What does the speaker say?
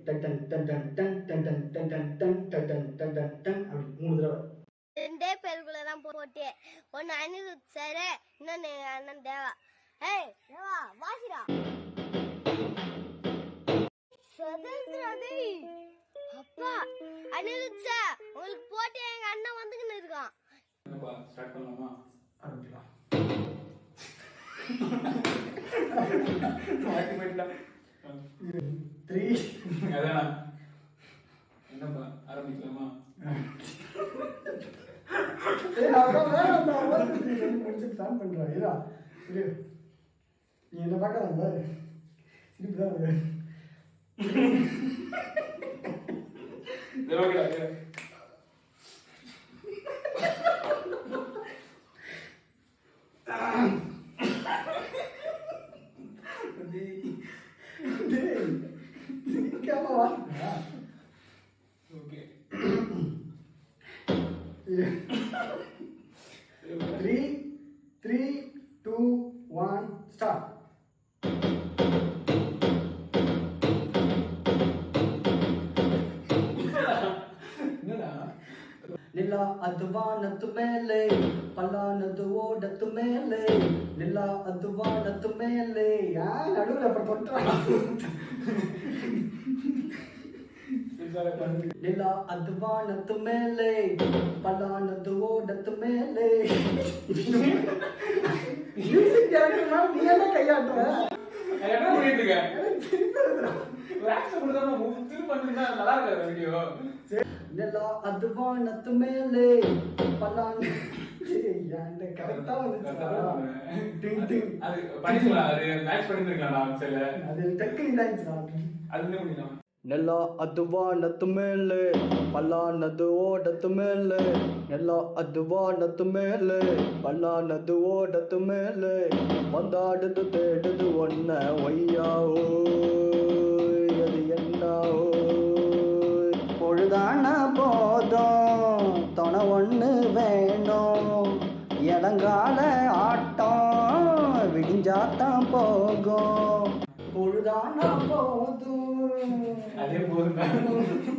Done done done done done done done done done done done done done done அப்படி 3 தடவை. ரெண்டே பேருக்குள்ளதான் போட்டு ஒன்னு அனிருத் சார், இன்னொன்னு அண்ணன் தேவா. ஏய் தேவா வாசிடா. அப்பா அனிருத் சார் உங்களுக்கு போட்டு எங்க அண்ணன் வந்துக்கின்னு இருக்கான். ஸ்டார்ட் பண்ணலாமா? ஆரம்பிக்கலாம். அதான் என்னப்பா ஆரம்பிக்கலாமா? முடிச்சு பிளான் பண்றேன். நீ என்ன பார்க்கலாம் சிரிப்புதான். Okay 3 3 2 1 start. நில அது வானத்து மேலே பல்லானது ஓடத்து மேலே நில அது வானத்து மேலே நடுவில் அப்புறம் தொட்டான். நில அது வானத்து மேலே பல்லானது ஓடத்து மேலே. நீ என்ன கையாட்டுற? நில அது வானத்து மேலே பல்லான கரெக்டா வந்து நெல்லா அது வானத்து மேலே பல்லானது ஓடத்து மேலே நெல்லா அது வானத்து மேலே பல்லானது ஓடத்து மேலே வந்தாடுது தேடுது ஒன்ன ஒய்யாவோ அது என்னாவோ பொழுதான போதும் துணை ஒன்று வேணும் இடங்கால ஆட்டம் விடிஞ்சாத்தான் போகும் பொழுதான போதும் அதே போதும்.